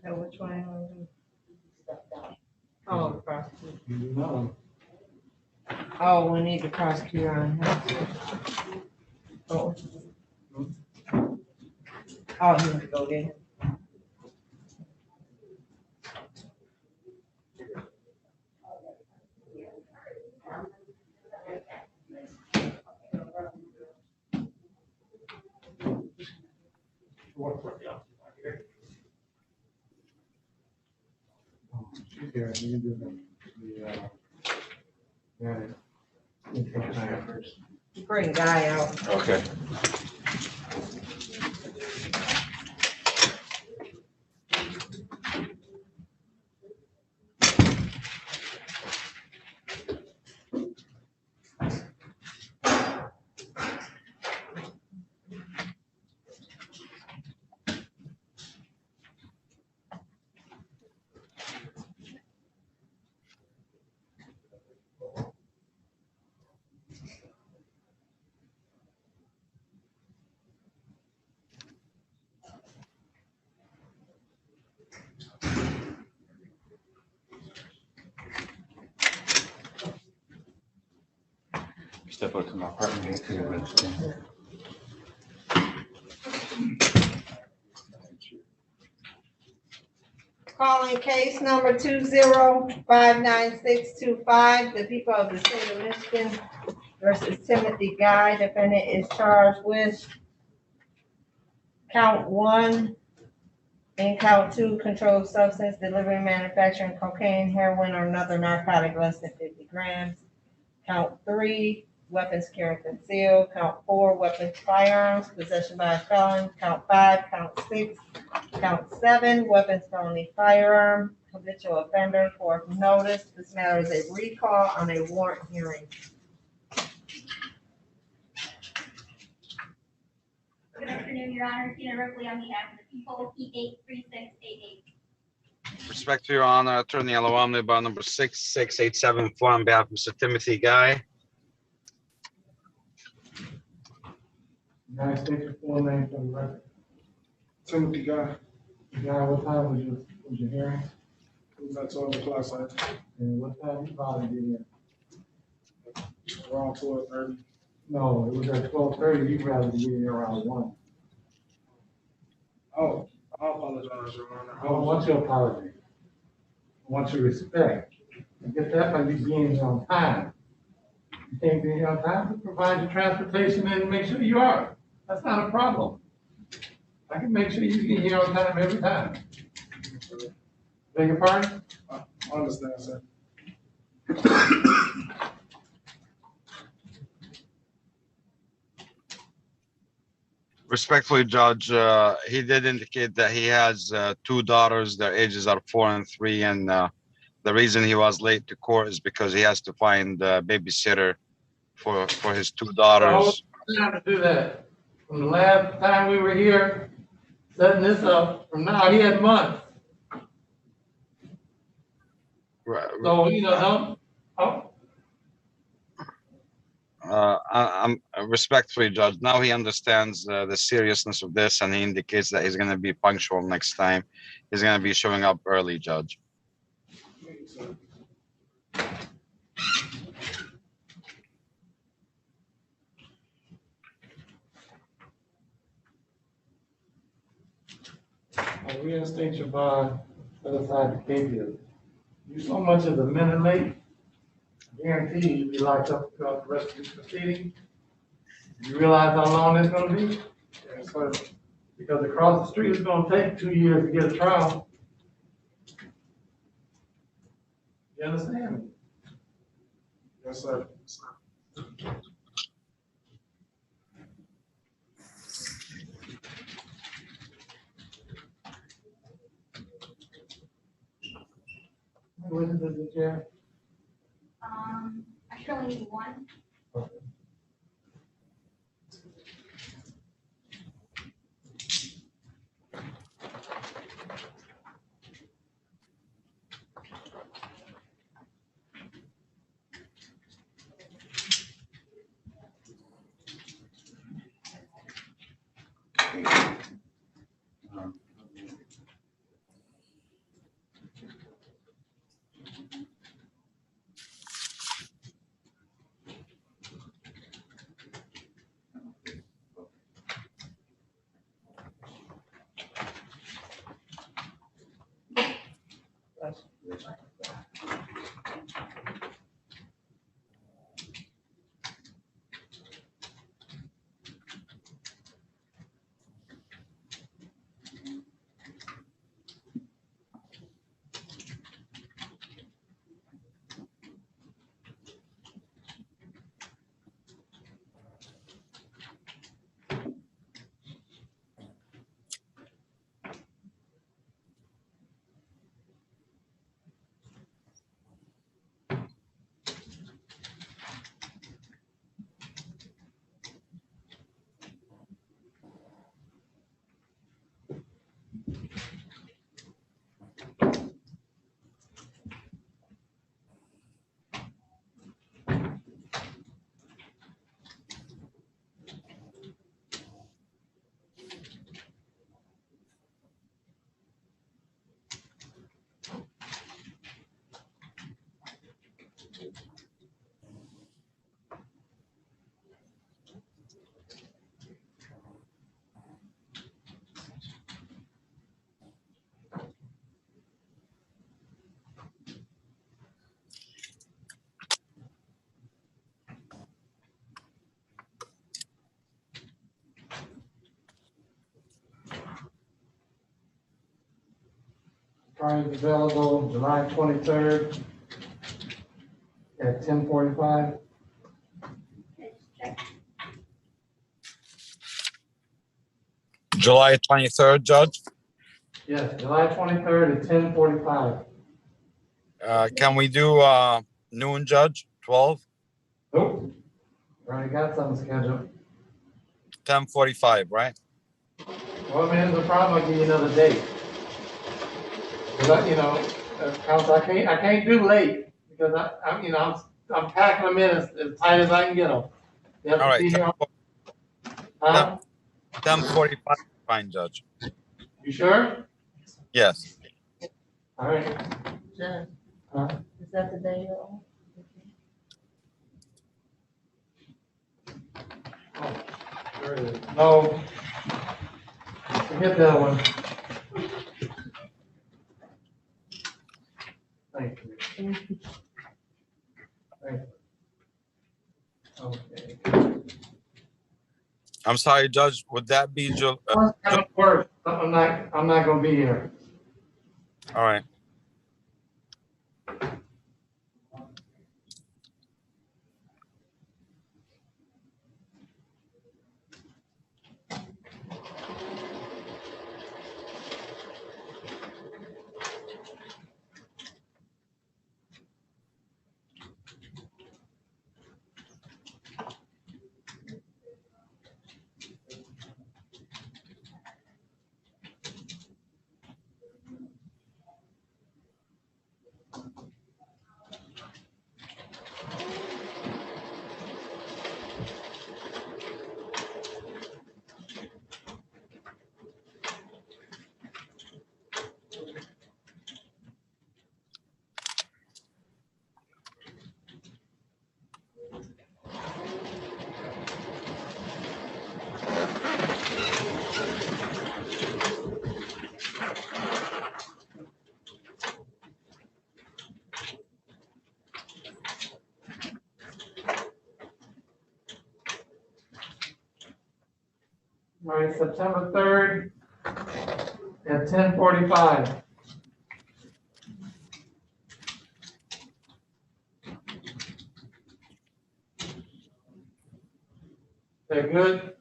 So which one you want to do? Oh, the prosecutor. No. Oh, we need the prosecutor on here. Oh. Oh, he need to go there. She's here. You can do the first. Bring Guy out. Okay. Step out to my apartment here to register. Calling case number 2059625, the people of the state of Michigan versus Timothy Guy. Defendant is charged with count 1 and count 2, controlled substance, delivering, manufacturing cocaine, heroin, or another narcotic less than 50 grams. Count 3, weapons carried concealed. Count 4, weapons, firearms, possession by a felon. Count 5, count 6, count 7, weapons, felony, firearm, habitual offender for notice. This matter is a recall on a warrant hearing. Good afternoon, Your Honor. Tina Ripley on behalf of the people, P83688. Respect to Your Honor, Attorney Alawamli, bar number 66874 on behalf of Mr. Timothy Guy. United States your full name for the record. Timothy Guy. Guy, what time was your hearing? It was at 12 o'clock, sir. And what time you probably get here? Around 12:30. No, it was at 12:30. You'd rather be here around 1. Oh, I apologize, Your Honor. I don't want your apology. I want your respect. And get that by you being here on time. You can't be here on time, we provide your transportation and make sure you are. That's not a problem. I can make sure you get here on time every time. Beg your pardon? I understand, sir. Respectfully, Judge, he did indicate that he has 2 daughters. Their ages are 4 and 3, and the reason he was late to court is because he has to find a babysitter for his 2 daughters. How to do that? From the last time we were here, setting this up, from now, he had months. Right. So, don't, I'm respectfully, Judge. Now he understands the seriousness of this, and he indicates that he's going to be punctual next time. He's going to be showing up early, Judge. I'll reinstate your bond, set aside the case here. You so much as a minute late, I guarantee you'll be locked up throughout the rest of this proceeding. You realize how long it's gonna be? Yes, sir. Because across the street, it's gonna take 2 years to get a trial. You understand me? Yes, sir. What is it, Chair? I should only need 1. Trial is available July 23rd at 10:45. Check. July 23rd, Judge. Yes, July 23rd at 10:45. Can we do noon, Judge? 12, Nope. Already got something scheduled. 10:45, right? Well, I mean, there's a problem, I'll give you another date. Because counsel, I can't do late, because I'm packing them in as tight as I can get them. You have All to right, be here. Huh? 10:45, fine, Judge. You sure? Yes. All right. Judge, Huh? is that the day you're on? There it is. No. Forget that one. Thank you. Thank you. Okay. I'm sorry, Judge. Would that be That would work. I'm not gonna be here. all right? All right, September 3rd at 10:45. They're good?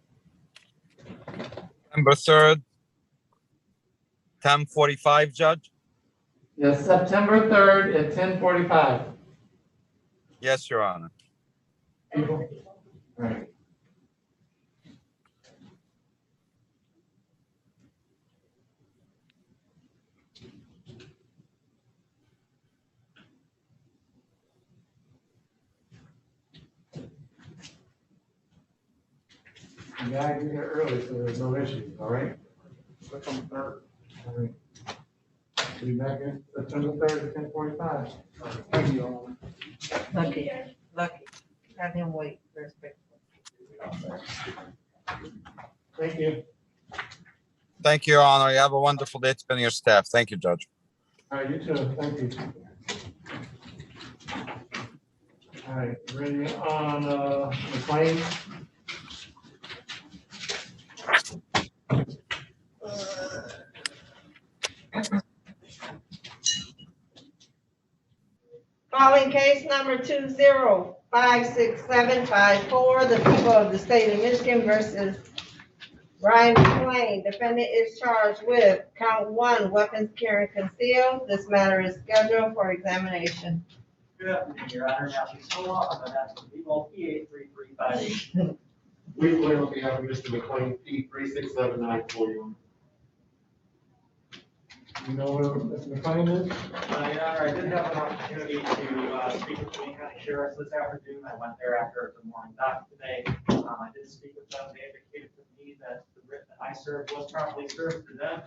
September 3rd, 10:45, Judge. Yes, September 3rd at 10:45. Yes, Your Honor. People? All right. You gotta get here early so there's no issues, all right? September 3rd. All right. Be back in September 3rd at 10:45. Thank you all. Lucky, lucky. Have him wait, respectful. Thank you. Thank you, Your Honor. You have a wonderful day spending your staff. Thank you, Judge. All right, you too. Thank you. All right, ready on, the claims? Calling case number 2056754, the people of the state of Michigan versus Ryan McLean. Defendant is charged with count 1, weapons carrying concealed. This matter is scheduled for examination. Good afternoon, Your Honor. Now, please hold on behalf of the people, P83358. We will be having Mr. McLean, P3679 for you. You know where Mr. McLean is? Your Honor, I did have an opportunity to speak with the Wayne County Sheriff's this afternoon. I went there after the morning doc today. I did speak with them. They indicated to me that the writ that I served was properly served to them.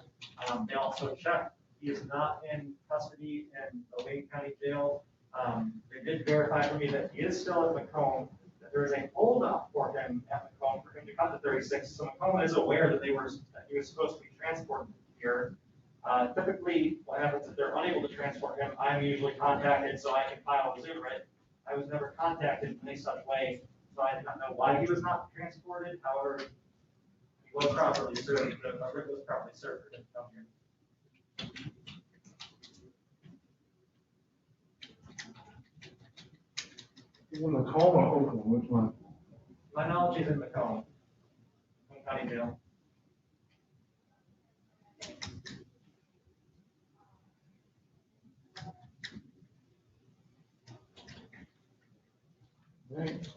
They also checked. He is not in custody in the Wayne County Jail. They did verify for me that he is still at Macomb, that there is a holdup for him at Macomb for him to come to 36. So Macomb is aware that he was supposed to be transported here. Typically, what happens if they're unable to transport him, I'm usually contacted so I can file a Zoom writ. I was never contacted in any such way, so I did not know why he was not transported. However, he was properly served. The writ was properly served for him to come here. He's in the coma or Oakland, which one? My knowledge is in Macomb County Jail. Right.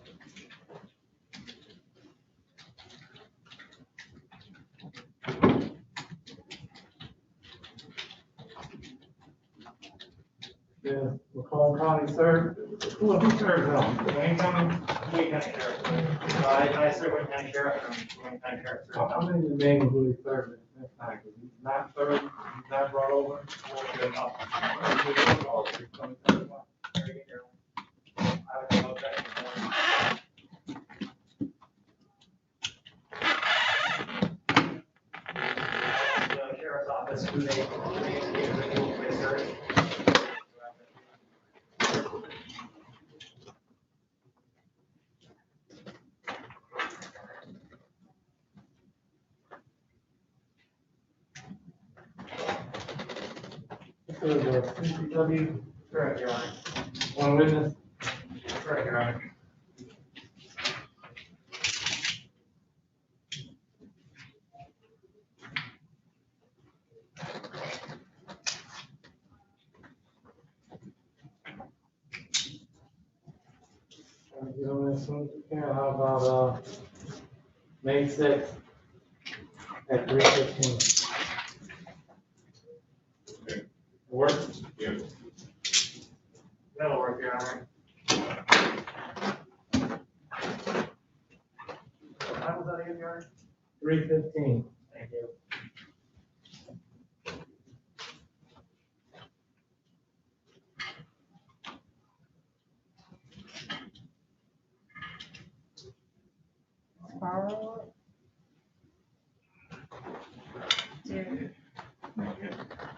Yeah, Macomb County served, who served them? Wayne County? Wayne County Sheriff. I serve Wayne County Sheriff and Wayne County Sheriff. I'm in the name of who he served. That's not good. He's not served, he's not brought over. Very good, I would go back. The sheriff's office, who they search. This is a CCW, Correct, Your Honor. one witness. Correct, Your Honor. Get on this one, how about, May 6th at 3:15? Work? Yeah. That'll work, Your Honor. What time was that again, Your Honor? 3:15. Thank you. Carl.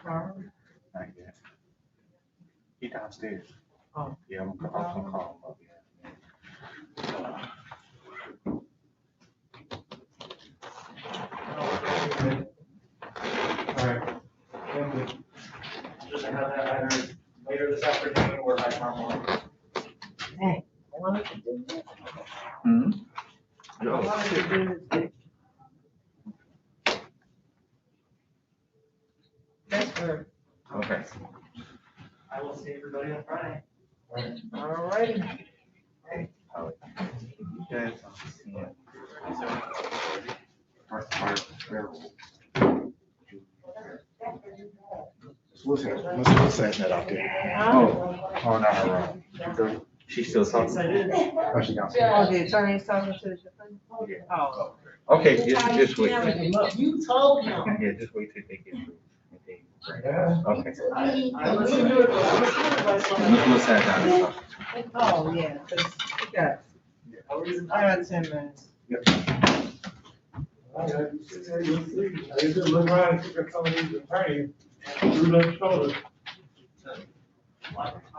Carl. Not yet. He downstairs. Oh. Yeah, I'm gonna call him up, yeah. Alright. Thank you. Just to have that either later this afternoon or by tomorrow morning. Hey, I wanted to do this. Hmm? I wanted to do this. That's for, Okay. I will see everybody on Friday. all righty. Yes. Yeah. What's that out there? Oh, no, no. She's still talking. Oh, she downstairs. Oh, the attorney's talking to the defendant? Oh. Okay, just wait. You told him. Yeah, just wait till they get through. Yeah. Okay. I listened to it, but I was trying to Let's sit down. Oh, yeah, 'cause we got, I got 10 minutes. Alright, you sit there, you'll see. I used to look around and look at some of these attorneys, through their shoulders.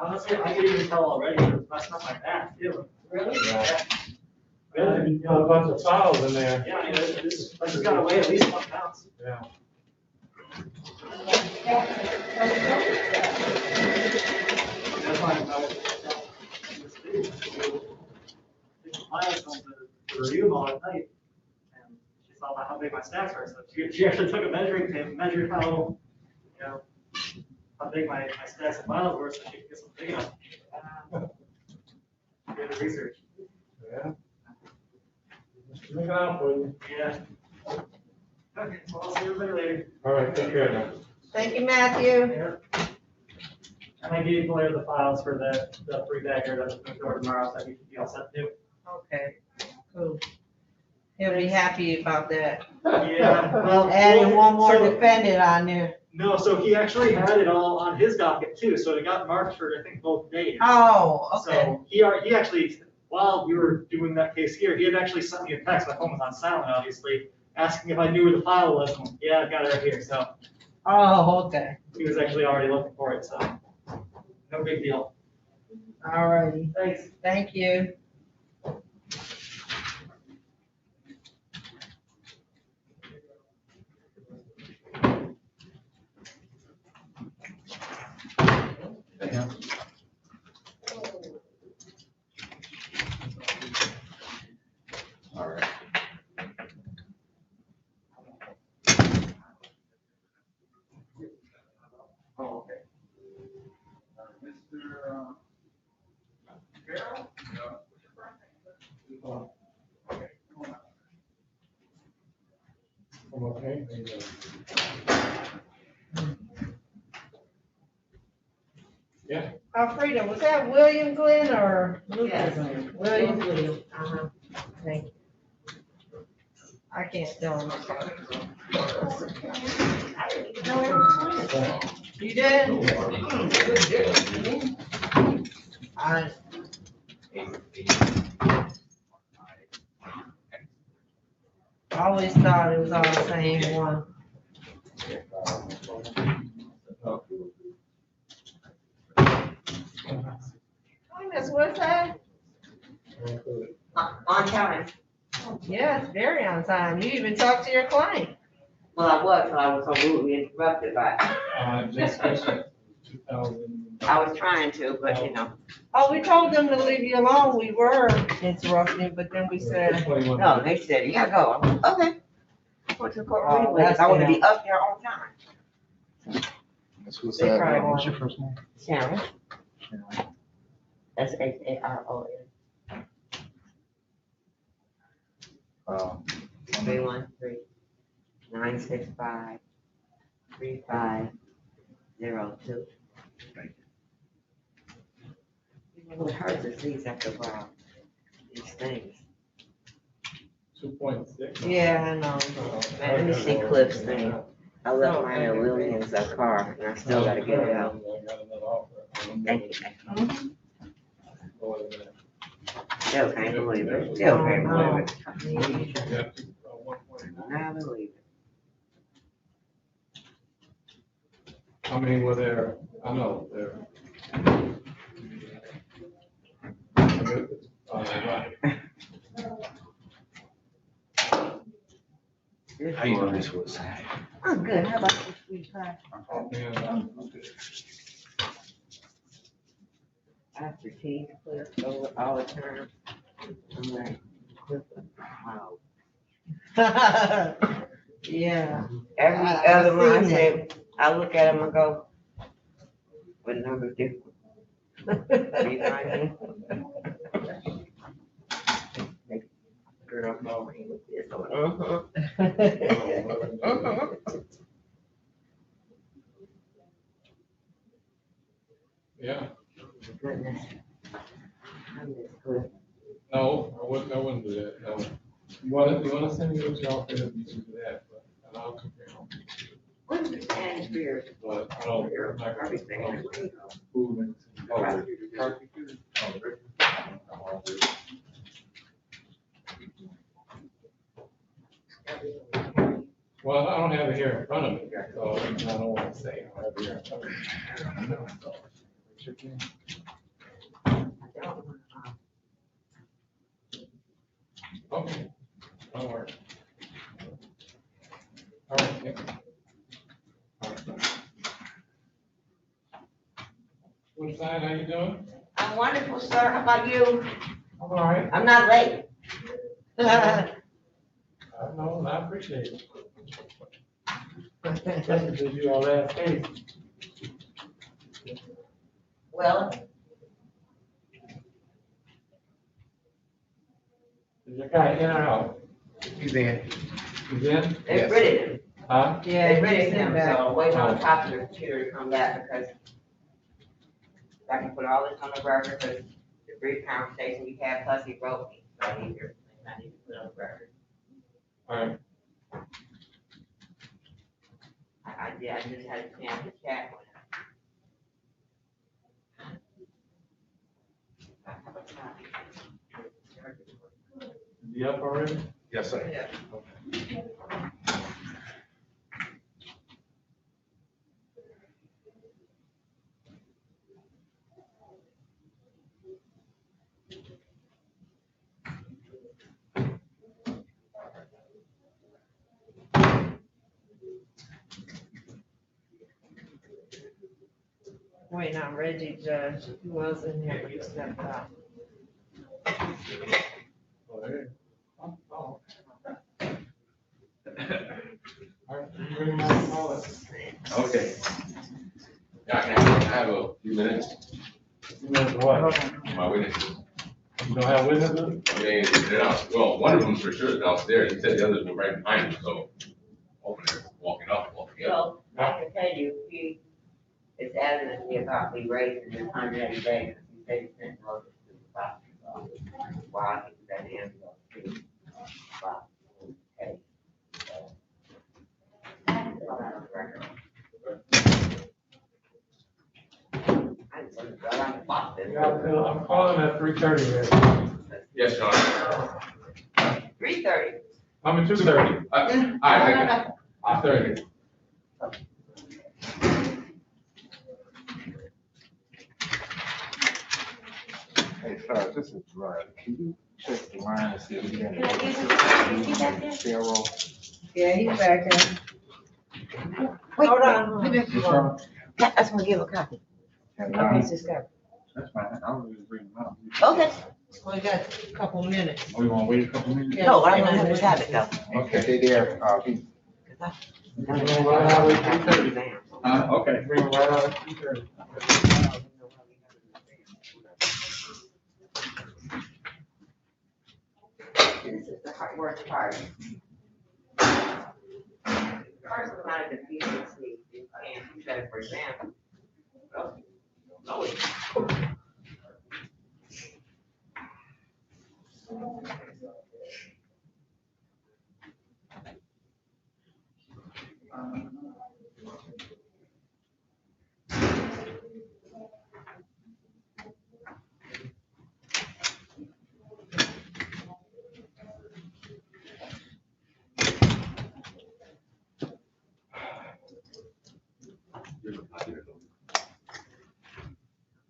Honestly, I could even tell already, it's messing up my back too. Really? Yeah. You got a bunch of files in there. Yeah, I mean, this has got to weigh at least 1 pound. Yeah. That's why I was going to review them all at night, and she saw how big my stacks were, so she actually took a measuring tape, measured how, you know, how big my stacks and files were, so she could get some big enough. Did the research. Yeah. Just look out for you. Yeah. Okay, well, I'll see everybody later. All right, take care now. Thank you, Matthew. Yeah. And I gave Blair the files for the 3-bagger that's moved over tomorrow, so he should be all set too. Okay, cool. He'll be happy about that. Yeah, well. Adding one more so- defendant on there. No, so he actually had it all on his docket too, so it got marked for, I think, both days. Oh, okay. So he actually, while we were doing that case here, he had actually sent me a text, my phone was on silent, obviously, asking if I knew where the file was, and yeah, I've got it right here, so Oh, okay. he was actually already looking for it, so no big deal. All righty. Thanks. Thank you. All right. Oh, okay. I'm okay. Yeah. Alfreda, was that William Glenn or Lucas? Yes. William Glenn. Uh-huh. Thank you. I can't tell him apart. You did? I always thought it was all the same one. Hi, Miss Woodside. On time. Yes, very on time. You even talked to your client. Well, I was, but I was so rudely interrupted by, Just 2000. I was trying to, but you know, Oh, we told them to leave you alone. We were interrupting, but then we said, no, they said, you gotta go. I'm like, okay. I went to the court Oh, anyway, 'cause I want to be up there on time. That's what's They that. probably What's your won't. first name? Sharon. SHARON. 313-965-3502. It hurts to see after a while, these things. 2.6. yeah, I know. Let me see Cliff's thing. I left mine in Lillian's car, and I still gotta get it out. Thank you. Still can't believe it. Still can't believe it. Now believe it. How many were there? I know there. How you doing this was? I'm good. How about you, sweet pie? After tea, Cliff over all the time. I'm like, Cliff, wow. Yeah. Every I other one, I seen say, I look at him and go, what number different? Girl, no, I ain't with this. I'm like, Yeah, Goodness. I miss Cliff. no, I wouldn't do that, no. You wanna send me what y'all feel you should do that, but, and I'll compare them. What is the atmosphere? But I don't, I'm not gonna, Everything. I don't food and. Well, I don't have it here in front of me, so I don't wanna say. I don't have it here in front of me. check in. Okay. Don't worry. All right. Yeah. All right. What's that? How you doing? I'm wonderful, sir. How about you? I'm all right. I'm not late. I know, and I appreciate it. Especially because you all last case. Well, Is your guy in or out? He's in. He's in? they Yes. ready him. Huh? Yeah, They ready he's in him, back. so I'm waiting on the top of the computer to come back because I can put all this on the record because the brief conversation we had, plus he wrote me, so I need to put it on the record. All right. I just had a chance to chat with him. Is he up already? Yes, sir. Yeah. Waiting on Reggie, Judge. He was in here, but he stepped out. Oh, there. Oh. All right, you bring him out, call it. Okay. Yeah, I have a few minutes. You know what? My witness. You don't have witnesses? I mean, they're out, well, one of them for sure is downstairs. He said the others were right behind him, so hoping they're walking up, walking up. So, I can tell you, he is adamant to me about me raising this 180 days, because he said he sent notice to the prosecutor's office. While he was at the end of the case. I just want to go around the box. I'm calling at 3:30 here. Yes, Your Honor. 3:30. I'm at 2:30. All right, I'm 30. Hey, sir, this is Ronald. Can you check the line and see if we can? Yeah, he's back there. Hold on. Give me a You phone. sure? I just want to give a copy. He's just got, That's fine. I'll just bring them up. Okay. we got a couple minutes. We want to wait a couple minutes? Yeah. No, I don't have to have it though. Okay, they there, he, Bring him right out at 3:30. okay. Bring him right out at 3:30. This is the hard work part. First, I'm not a confusing sleep. You can't do that for example. No, it's.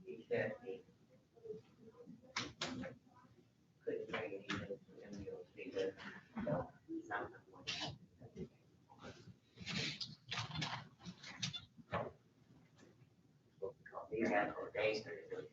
He said he couldn't bring anything to him, you'll see that. So, something. He had for days to do it.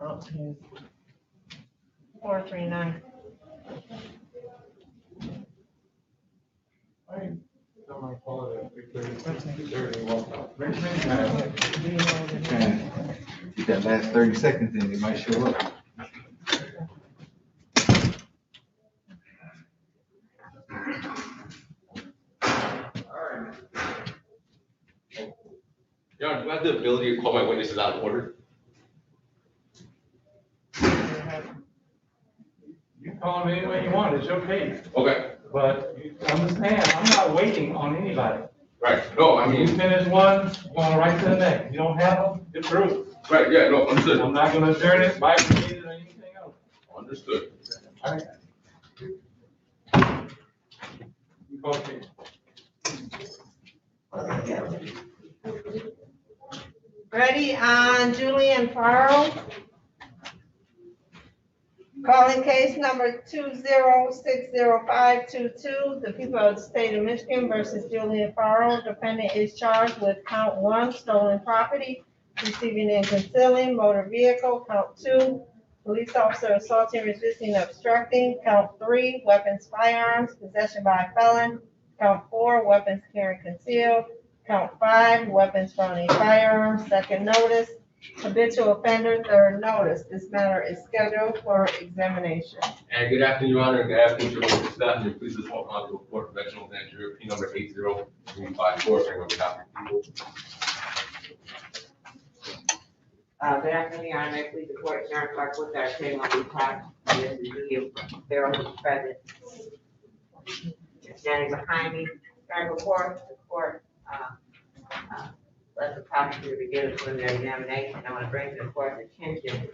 CR439. Someone called it 3:30, walked out. Many times. And get that last 30 seconds in, it might show up. Your Honor, do I have the ability to call my witnesses out of order? You call them any way you want, it's your case. Okay, But you understand, I'm not waiting on anybody. right, no, I You mean, finish one, going right to the next. You don't have them, get through. right, yeah, no, understood, I'm not gonna adjourn it, bifurcate it, or anything else. understood. All right. You call it. Ready on Julian Farrell? Calling case number 2060522, the people of the state of Michigan versus Julian Farrell. Defendant is charged with count 1, stolen property, receiving and concealing motor vehicle, count 2, police officer assaulting, resisting, obstructing, count 3, weapons, firearms, possession by a felon, count 4, weapons carried concealed, count 5, weapons, felony, firearms, second notice, habitual offender, third notice. This matter is scheduled for examination. And good afternoon, Your Honor, and good afternoon, to your staff, and your police as well, on the report, professional manager, P number 80354, bring on behalf of the people. Good afternoon, Your Honor, please report, Sharon Clark, with our claim on behalf of Mr. Julia Farrell, who's present. Standing behind me, Sharon, before the court, let the prosecutor begin the preliminary examination. I want to bring to the court's attention,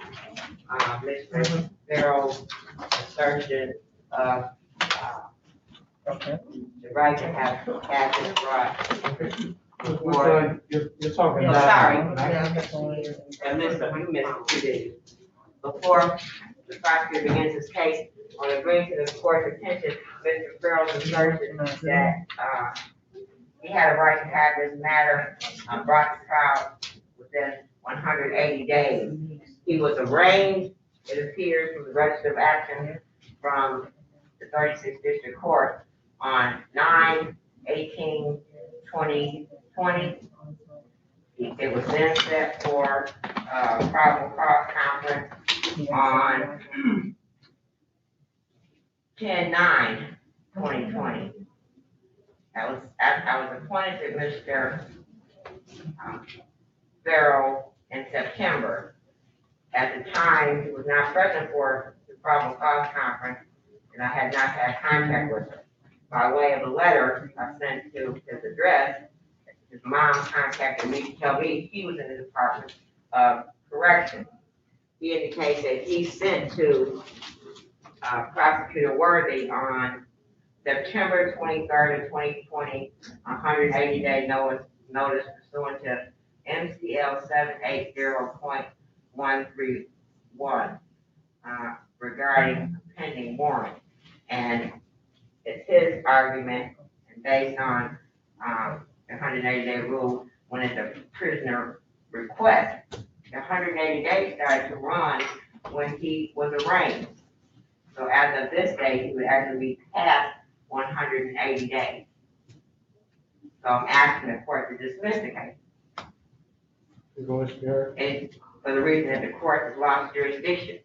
Mr. Farrell's assertion of, the right to have this brought. You're talking No, about. sorry. And Mr. You missed it. Before the prosecutor begins his case, I want to bring to the court's attention, Mr. Farrell's assertion that, he had a right to have this matter brought to trial within 180 days. He was arraigned, it appears, from the Register of Action from the 36th District Court on 9/18/2020. It was then set for probable cause conference on 10/9/2020. I was appointed to Mr. Farrell in September. At the time, he was not present for the probable cause conference, and I had not had contact with him. By way of a letter I sent to his address, his mom contacted me to tell me he was in the Department of Correction. He indicates that he sent to Prosecutor Worthy on September 23rd of 2020, 180-day notice pursuant to MCL 780.131 regarding pending warrant. And it's his argument, and based on the 180-day rule, when it's a prisoner request, the 180 days started to run when he was arraigned. So as of this day, he would actually be past 180 days. So I'm asking the court to dismiss the case. And for the reason that the court has lost jurisdiction.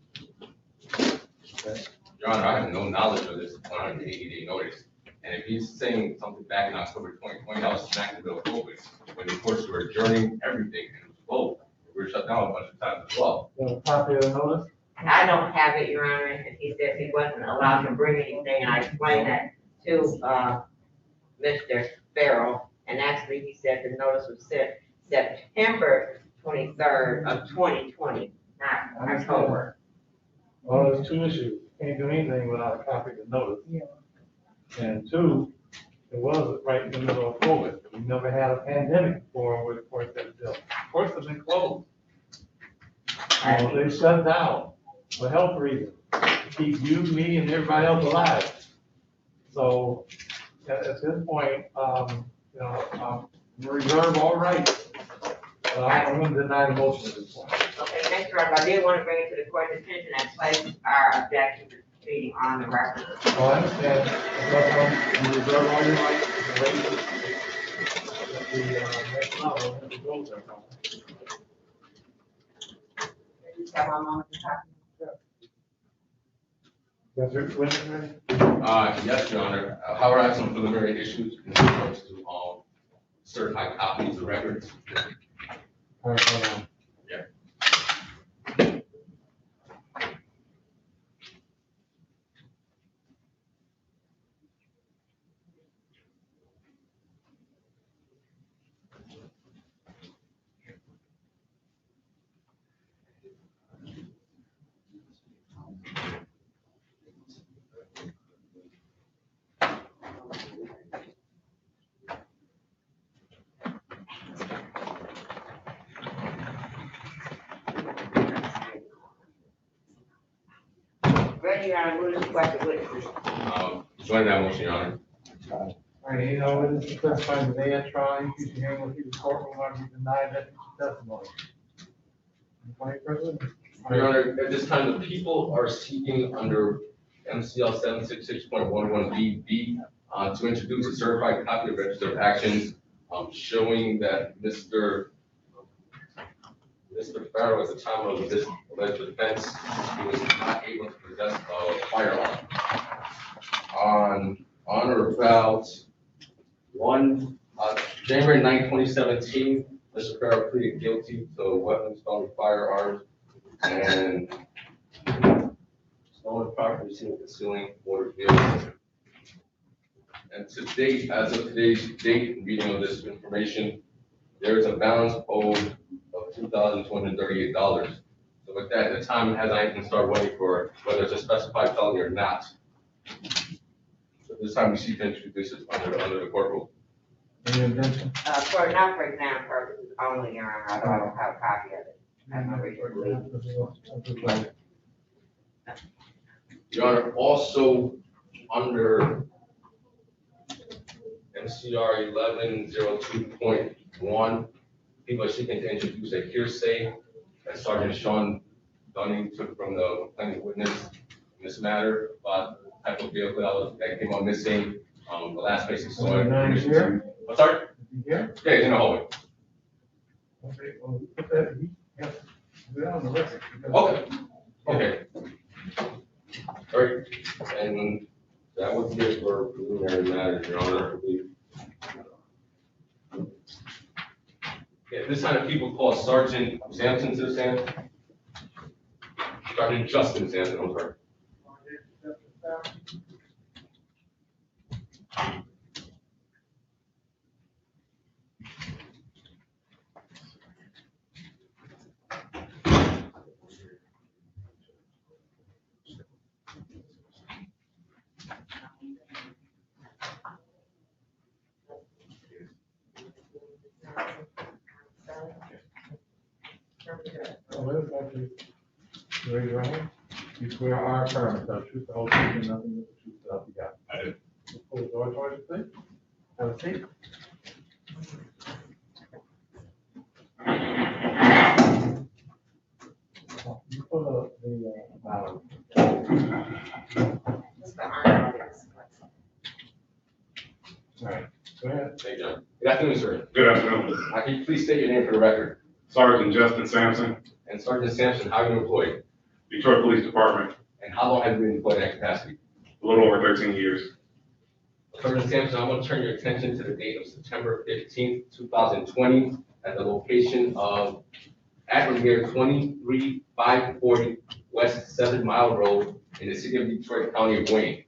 Your Honor, I have no knowledge of this 180-day notice. And if he's saying something back in October 2020, that was smack in the middle of COVID, when the courts were adjourning everything and it was closed. We were shut down a bunch of times as well. You have a copy of the notice? I don't have it, Your Honor, and he said he wasn't allowed to bring anything, and I explained that to, Mr. Farrell, and actually, he said the notice was sent September 23rd of 2020, not October. Well, there's two issues. You can't do anything without a copy of the notice. And two, it was right in the middle of COVID. We never had a pandemic before where the courts had built. Courts have been closed. They shut down for health reasons, to keep you, me, and everybody else alive. So at this point, we reserve all rights So I'm gonna deny the motion at this point. Okay, thank you, Ronald. I did want to bring it to the court's attention and place our objection to proceeding on the record. Oh, I understand. You reserve all your rights to raise it. At the, next level, at the goals are coming. Have my moment to talk. That's your question, Yes, Your Honor. However, I have some preliminary issues in regards to, certified copies of records. all right, hold on. Ready, Your Honor, move to request the witnesses. Join that motion, Your Honor. All right, you know, when this is testified today at trial, you should hear what the courtroom or be denied that testimony. Any questions? Your Honor, at this time, the people are seeking under MCL 766.11BB to introduce a certified copy of register of actions showing that Mr. Farrow, at the time of this alleged offense, he was not able to possess a firearm. On or about January 9, 2017, Mr. Farrow pleaded guilty to weapons, stolen firearms, and stolen property seen concealing motor vehicles. And to date, as of today's date, reading of this information, there is a balance owed of $2,238. So with that, the time has I can start waiting for whether it's a specified felony or not. So this time we seek to introduce it under the court rule. Any objection? Not for exam purposes only, Your Honor, although I don't have a copy of it. I have no reason to believe. Your Honor, also under MCR 1102.1, people are seeking to introduce a hearsay that Sergeant Sean Dunning took from the complainant witness in this matter about the type of vehicle that came up missing, the last place he saw it. Is he here? What's that? Is he here? Yeah, he's in the hallway. Okay, well, put that, yes, put that on the record. Okay. All right, and that would be it for preliminary matters, Your Honor, I believe. Yeah, this time people call Sergeant Sampson to the stand. Sergeant Justin Sampson, I'm sorry. Raise your hand. You swear or affirm to tell the truth, the whole truth, and nothing but the truth, so help you God. I do. Pull the door towards you, please. Have a seat. You pull the bottom. All right, go ahead. Thank you. Good afternoon, sir. Good afternoon. Can you please state your name for the record? Sergeant Justin Sampson, And Sergeant Sampson, how are you employed? Detroit Police Department, And how long have you been employed in that capacity? a little over 13 years. Sergeant Sampson, I want to turn your attention to the date of September 15th, 2020, at the location of Aggregator 23540 West 7 Mile Road in the city of Detroit, County of Wayne.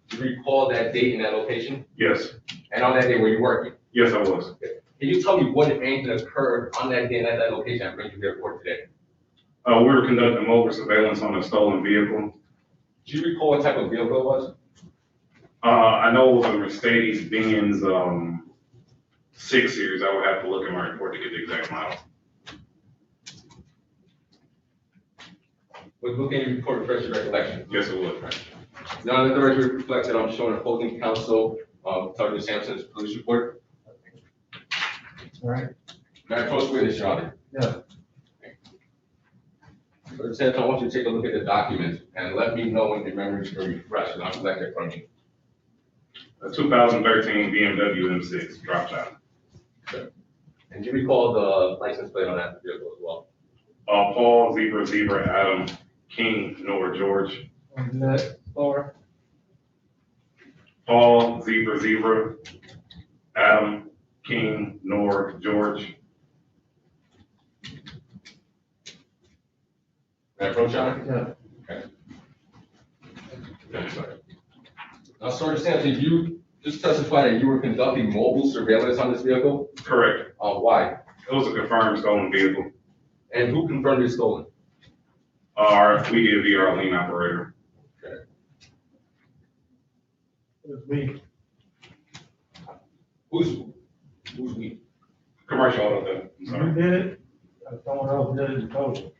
Do you recall that date and that location? Yes, And on that day, were you working? yes, I was. Can you tell me what, if anything, occurred on that day and at that location that brings you here for today? We were conducting mobile surveillance on a stolen vehicle. Do you recall what type of vehicle it was? I know it was a Mercedes-Benz 6 Series. I would have to look at my report to get the exact model. Was looking at your report refresh your recollection? Yes, it would. Now, let the record reflect that I'm showing opposing counsel, Sergeant Sampson's police report. All right, May I approach witness, Your Honor? Yeah. Sergeant Sampson, I want you to take a look at the documents and let me know when your memories are refreshed, and I'll collect it from you. A 2013 BMW M6 drop top. And do you recall the license plate on that vehicle as well? Paul, Zebra, Adam, King, Noah, George. And that, Laura? Paul, Zebra, Adam, King, Noah, George. May I approach, Your Honor? Yeah. Okay. Okay, sorry. Now, Sergeant Sampson, you just testified that you were conducting mobile surveillance on this vehicle? Correct. Why? It was a confirmed stolen vehicle. And who confirmed it's stolen? We did via our lien operator. Okay. It was me. Who's we? Commercial auto theft. I'm You sorry. did it, or someone else did it and told you?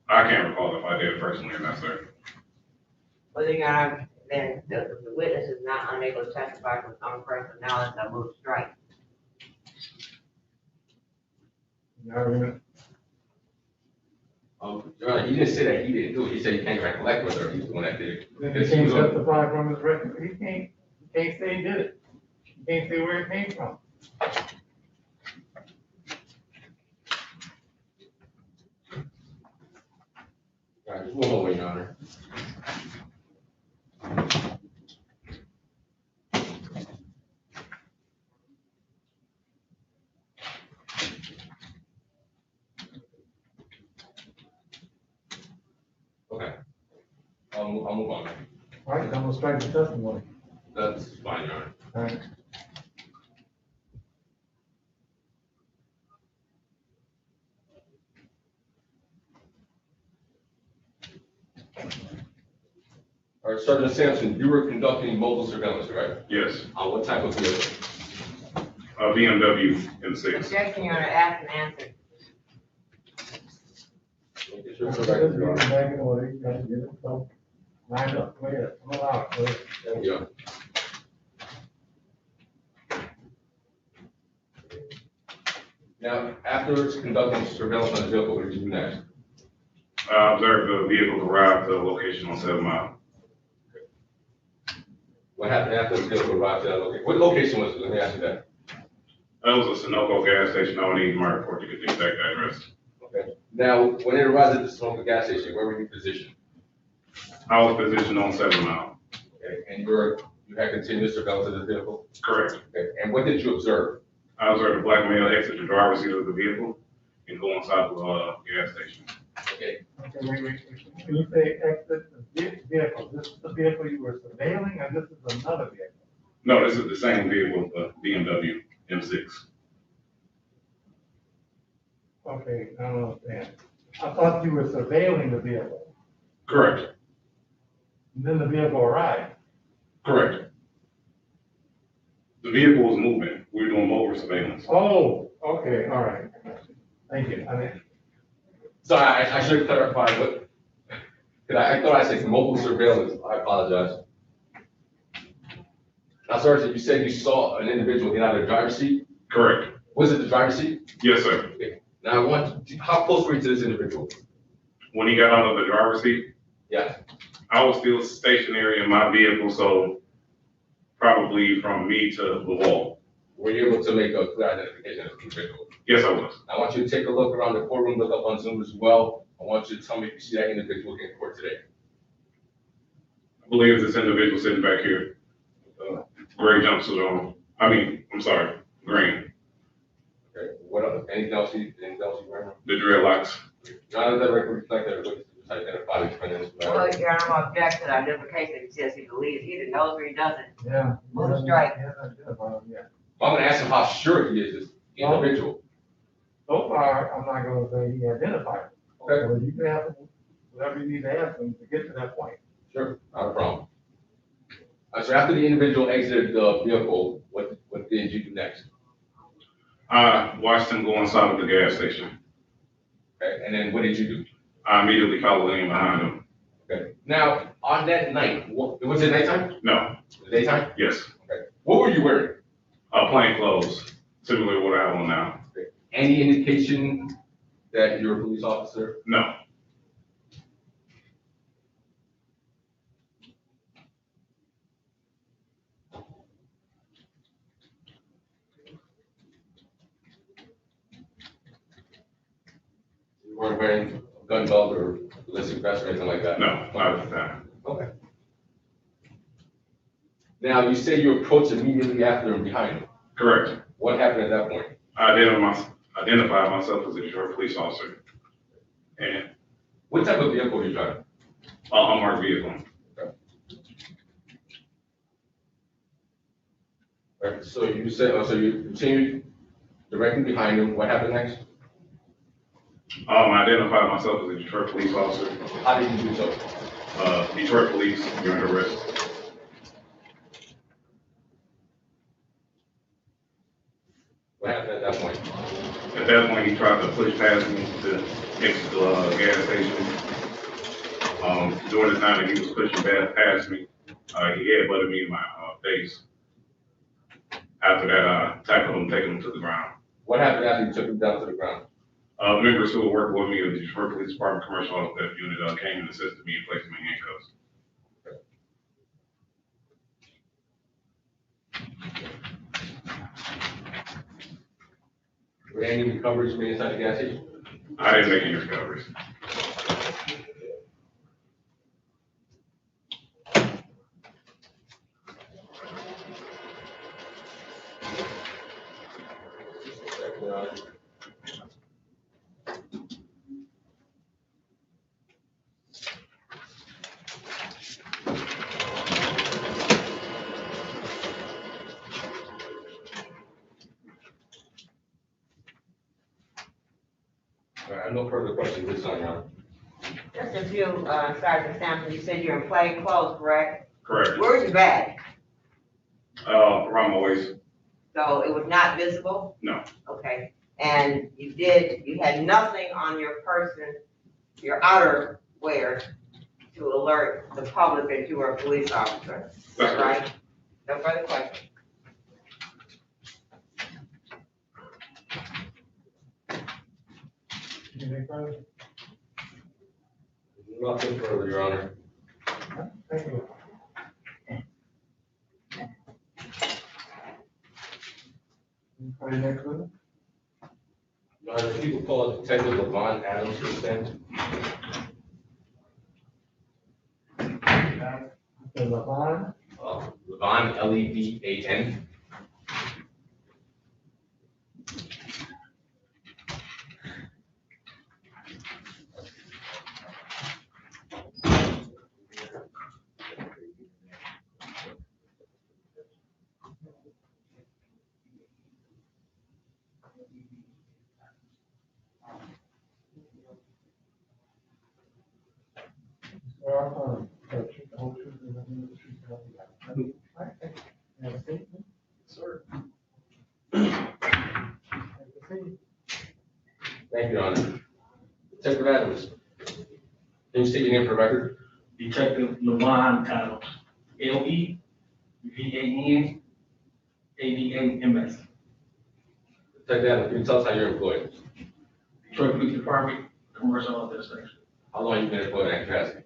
I can't recall if I did it personally or not, sir. Well, then the witness is not unable to testify from some personal knowledge of move strike. You argument? Your Honor, he didn't say that he didn't do it. He said he can't recollect whether he was the one that did it. Then he can't testify from his record, he can't say he did it. He can't say where it came from. All right, just one moment, Your Honor. Okay. I'll move on. All right, I'm gonna strike the testimony. That's fine, Your Honor. All right. All right, Sergeant Sampson, you were conducting mobile surveillance, right? Yes. On what type of vehicle? A BMW M6. Objection, Your Honor, asked and answered. Make sure it's Let's correct, get Your it Honor. back in order, you gotta get it, so, line up, go ahead, I'm allowed, go ahead. There we go. Now, after conducting surveillance on the vehicle, what did you do next? I observed the vehicle arrive to the location on 7 Mile. What happened after the vehicle arrived at that location? What location was it? Let me ask you that. That was a Sunoco gas station. I would need my report to get the exact address. Okay. Now, when it arrived at the Sonoma gas station, where were you positioned? I was positioned on 7 Mile. Okay. And you had continuous surveillance of the vehicle? Correct. Okay. And what did you observe? I observed a black male exit the driver's seat of the vehicle and go inside the gas station. Okay. Okay, wait. When you say exit the vehicle, this is the vehicle you were surveilling, or this is another vehicle? No, this is the same vehicle, the BMW M6. Okay, I don't understand. I thought you were surveilling the vehicle, Correct. and then the vehicle arrived. Correct. The vehicle was moving. We were doing mobile surveillance. Oh, okay, all right. Thank you. I mean, Sorry, I should have clarified what, I thought I said mobile surveillance. I apologize. Now, Sergeant, you said you saw an individual get out of the driver's seat? Correct. Was it the driver's seat? Yes, sir. Okay. Now, how close were you to this individual? When he got out of the driver's seat, Yes. I was still stationary in my vehicle, so probably from me to the wall. Were you able to make a clear identification of the individual? Yes, I was. I want you to take a look around the courtroom, look up on Zoom as well. I want you to tell me if you see that individual in court today. I believe this individual sitting back here, gray jumpsuit on. Green. Okay. What else? Anything else you remember? The dreadlocks. None of that record reflect that witness to identify the defendant in this Well, matter. Your Honor, I'm gonna object to the identification. He says he believes, he either knows or he doesn't. yeah. Move strike. Yeah, yeah. I'm gonna ask him how sure he is this individual. So far, I'm not gonna say he identified. Okay. So you can ask him whatever you need to ask him to get to that point. Sure, not a problem. So after the individual exited the vehicle, what did you do next? I watched him go inside of the gas station. Okay, and then what did you do? I immediately followed in behind him. Okay. Now, on that night, was it nighttime? No. Daytime? Yes. Okay. What were you wearing? Plain clothes, similar to what I have on now. Any indication that you're a police officer? No. You weren't wearing a gun belt or ballistic vest or anything like that? No, not at the time. Okay. Now, you say you approached immediately after and behind him. Correct. What happened at that point? I identified myself as a Detroit police officer. And What type of vehicle were you driving? unmarked vehicle. Right, so you said, so you continued directly behind him. What happened next? I identified myself as a Detroit police officer. How did you do so? Detroit police, you're under arrest. What happened at that point? At that point, he tried to push past me to exit the gas station. During the time that he was pushing past me, he headbutted me in my face. After that, I tackled him, taking him to the ground. What happened after you took him down to the ground? Members who were working with me at the Detroit Police Department Commercial Auto Theft Unit came and assisted me and placed me in handcuffs. Were there any recoveries made inside the gas station? I didn't make any recoveries. All right, I have no further questions this time, Your Honor. Just a few, Sergeant Sampson, you said you're in plain clothes, correct? Correct. Where's your bag? Around my waist. So it was not visible? No. Okay, and you had nothing on your person, your outer wear, to alert the public that you were a police officer, is that right? No further questions? Any further? Nothing further, Your Honor. Thank you. Anybody next one? Your Honor, if you could call Detective Levon Adams to stand. Mr. Levon? Levon, Levan. Sir. Thank you, Your Honor. Detective Adams, can you state your name for the record? Detective Levon Adams, Levanadams. Detective Adams, can you tell us how you're employed? Detroit Police Department, Commercial Auto Station. How long have you been employed in that capacity?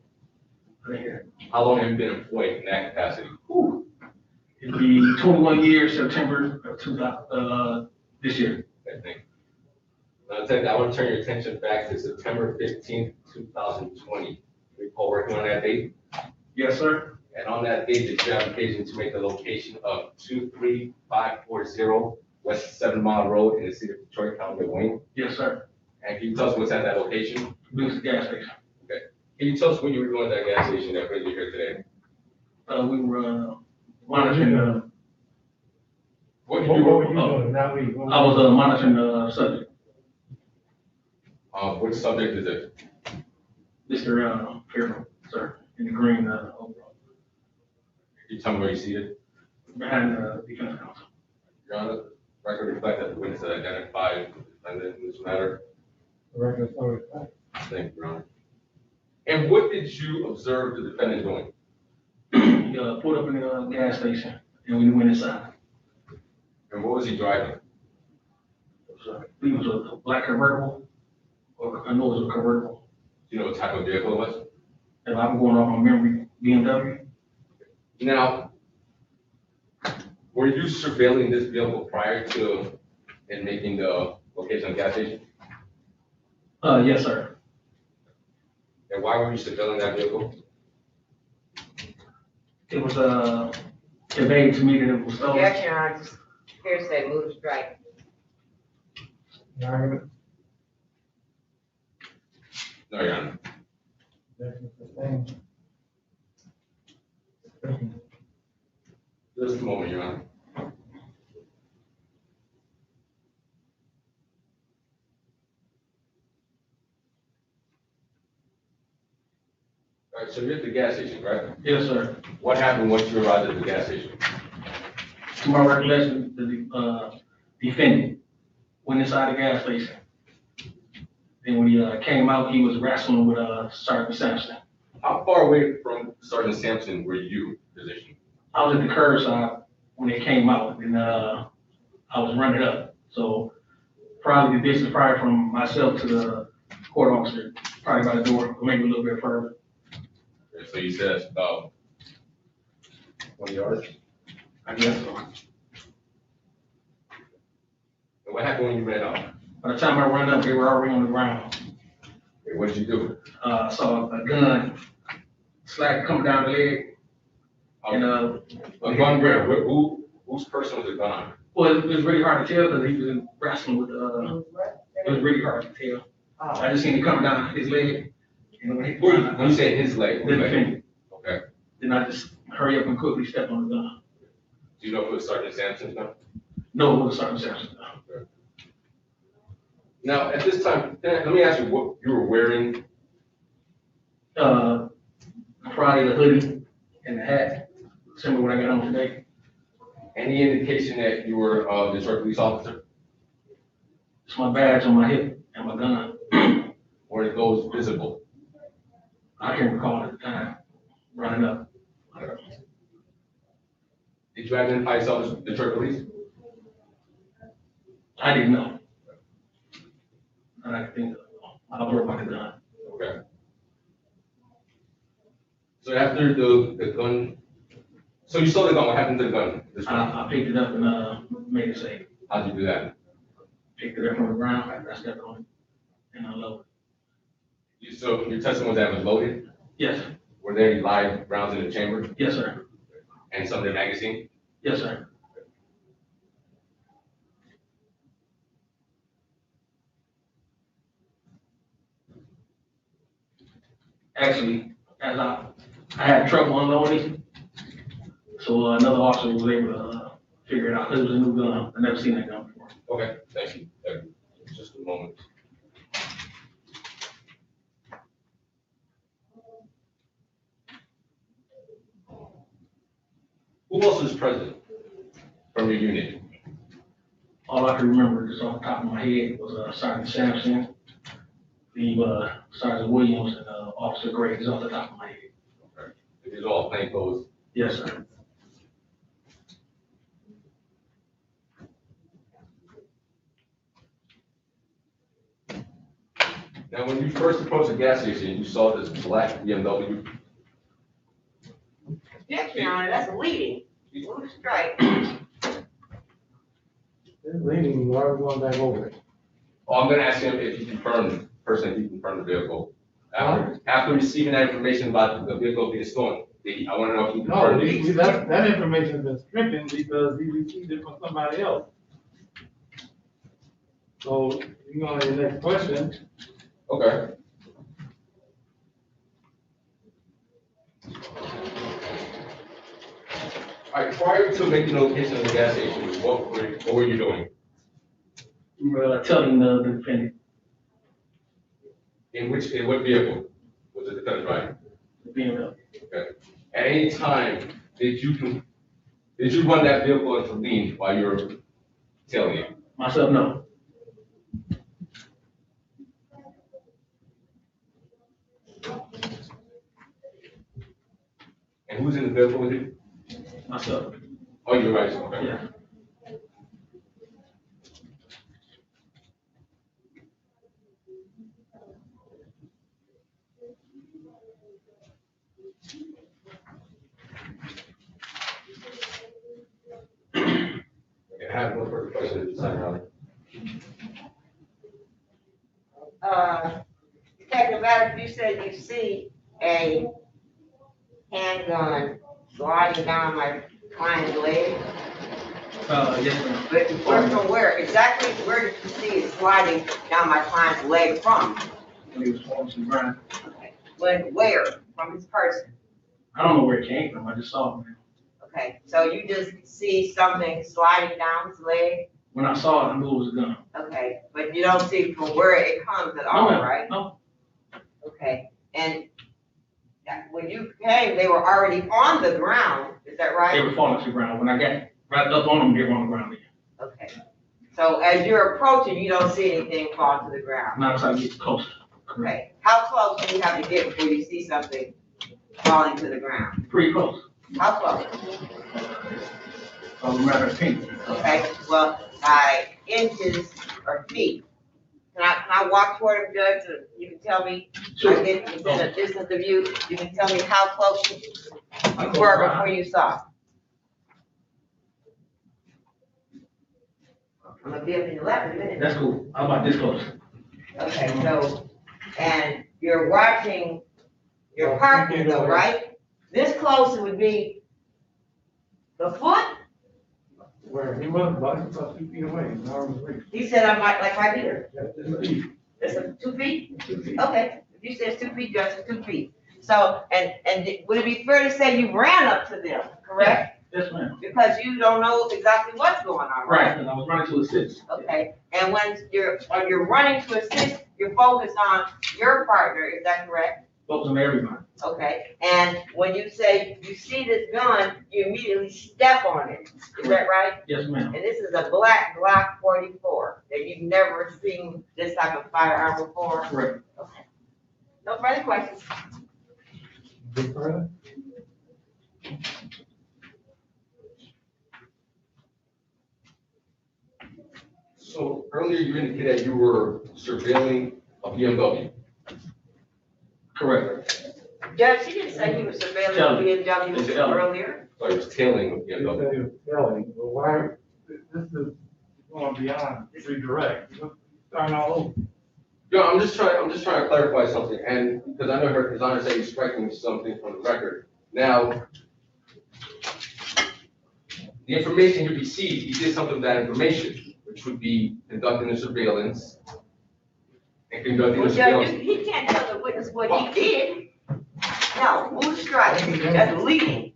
Right here. How long have you been employed in that capacity? It'll be 21 years, September of 2000, this year. Okay, thank you. Now, Detective, I want to turn your attention back to September 15th, 2020. Recall working on that date? Yes, sir. And on that date, did you have occasion to make the location of 23540 West 7 Mile Road in the city of Detroit, County of Wayne? Yes, sir. And can you tell us what's at that location? Boost gas station. Okay. Can you tell us when you were going to that gas station that brings you here today? We were monitoring, What What you were were, you doing? Now we. I was monitoring the subject, which subject is it? Mr. Fairfield, sir, in the green overall, Can you tell me where you see it? behind the defense counsel. Your Honor, record reflect that the witness had identified the defendant in this matter. Record story. Thank you, Your Honor. And what did you observe the defendant doing? He pulled up in the gas station and we went inside. And what was he driving? I believe it was a black convertible. or I know it was a convertible. Do you know what type of vehicle it was? If I'm going off my memory, BMW. Now, were you surveilling this vehicle prior to it making the location of the gas station? Yes, sir. And why were you surveilling that vehicle? It was, conveyed to me that it was stolen. Yes, Your Honor, just hearsay, move to strike. Argument, No, Your Honor. objection sustained. Just a moment, Your Honor. All right, so you're at the gas station, correct? Yes, sir. What happened once you arrived at the gas station? To my recollection, the defendant went inside the gas station. Then when he came out, he was wrestling with Sergeant Sampson. How far away from Sergeant Sampson were you positioned? I was at the curbside when they came out, and I was running up. So probably the distance prior from myself to the court officer, probably by the door, or maybe a little bit further. Okay, so you said about 20 yards? I guess so. And what happened when you ran out? By the time I ran up, they were already on the ground. Okay, what did you do? Saw a gun slack coming down the leg, and A gun where? Whose person was the gun on? well, it was really hard to tell because he was wrestling with it was really hard to tell. I just seen it coming down his leg. And When you say his leg, the whose leg? defendant. Okay. Then I just hurry up and quickly step on the gun. Do you know if it was Sergeant Sampson's gun? No, it was Sergeant Sampson. Now, at this time, let me ask you what you were wearing. Friday, the hoodie and the hat, similar to what I got on today. Any indication that you were a Detroit police officer? It's my badge on my hip and my gun. Were those visible? I can't recall at the time, running up. Did you identify yourself as Detroit police? I didn't know. And I think I was working with the gun. Okay. So after the gun, so you saw the gun, what happened to the gun? This one? I picked it up and made it safe. How'd you do that? Picked it up from the ground, I stepped on it, and I loaded it. So your testimony was that it was loaded? Yes, Were there any live rounds in the chamber yes, sir. and some in the magazine? Yes, sir. Actually, as I had trouble unloading, so another officer was able to figure it out. It was a new gun. I never seen that gun before. Okay, thank you. Just a moment. Who else was present from your unit? All I can remember just off the top of my head was Sergeant Sampson, the Sergeant Williams, and Officer Gray, just off the top of my head. Okay. These are all plainclothes. Yes, sir. Now, when you first approached the gas station, you saw this black BMW. Yes, Your Honor, that's leading. Move to strike. This leading, why are we going back over it? Oh, I'm gonna ask him if he confirmed, personally, he confirmed the vehicle. After receiving that information about the vehicle being stolen, I wanna know if he No, confirmed it. that information has been stricken because he received it from somebody else. So, you go on to your next question. Okay. All right, prior to making the location of the gas station, what were you doing? We were telling the defendant, In what vehicle was the defendant driving? the BMW. Okay. At any time, did you run that vehicle into lean while you were tailing it? Myself, no. And who's in the vehicle with you? Myself, Oh, you're right, okay. yeah. Detective Adams, you said you see a handgun sliding down my client's leg. Yes, ma'am. But from where, exactly where did you see it sliding down my client's leg from? When he was falling to the ground. Where? From his person? I don't know where it came from. I just saw it, man. Okay, so you just see something sliding down his leg? When I saw it, I knew it was a gun. Okay, but you don't see from where it comes at all, No, ma'am. right? No. Okay, and when you came, they were already on the ground, is that They right? were falling to the ground. When I got right up on them, they were on the ground again. Okay, so as you're approaching, you don't see anything fall to the ground? Not as I get closer. Okay, how close do you have to get before you see something falling to the ground? Pretty close. How close? A matter of feet. Okay, well, by inches or feet. Can I walk toward him, Judge, so you can tell me, Sure. I get within a distance of you, you can tell me how close you were before you saw? I'm gonna be up in your lap in a minute. That's cool. How about this close? Okay, so, and you're watching your partner though, right? This close would be the foot? Where he was, about 2 feet away, his arm was reached. He said I'm like right here. That's his feet. It's 2 feet? 2 feet. Okay, if you said it's 2 feet, Judge, it's 2 feet. So, and would it be fair to say you ran up to them, correct? Yes, ma'am. Because you don't know exactly what's going on, Right, right? and I was running to assist. Okay, and when you're running to assist, you're focused on your partner, is that correct? Focus on everybody. Okay, and when you say you see this gun, you immediately step on it, is that right? Yes, ma'am. And this is a black Glock 44, that you've never seen this type of firearm before? Correct. Okay. No further questions? Big further? So earlier you indicated you were surveilling a BMW. Correct. Judge, she didn't say he was surveilling BMW earlier. So you was tailing a He said BMW. he was telling, but why, this is going beyond redirect. Starting all over. Yo, I'm just trying to clarify something, and because I know His Honor said he's striking something from the record. Now, the information you received, he did something with that information, which would be conducting a surveillance and conducting a Well, Judge, surveillance. he can't tell the witness what he did. No, move strike, that's leading.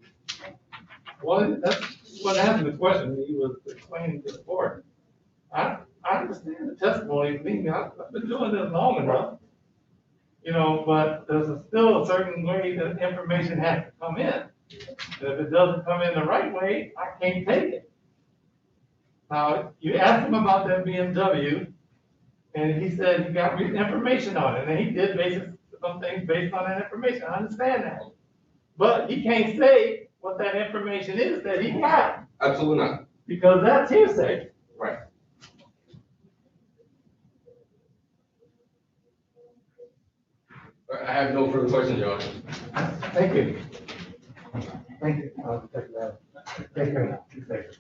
Well, that's what happened, the question he was explaining to the board. I understand the testimony, I've been doing this long enough. You know, but there's still a certain way that information has to come in. And if it doesn't come in the right way, I can't take it. Now, you asked him about that BMW, and he said he got information on it, and he did some things based on that information, I understand that. But he can't say what that information is that he got, Absolutely not. because that's hearsay. Right. I have no further questions, Your Honor. Thank you. Thank you. Take care now. Be safe.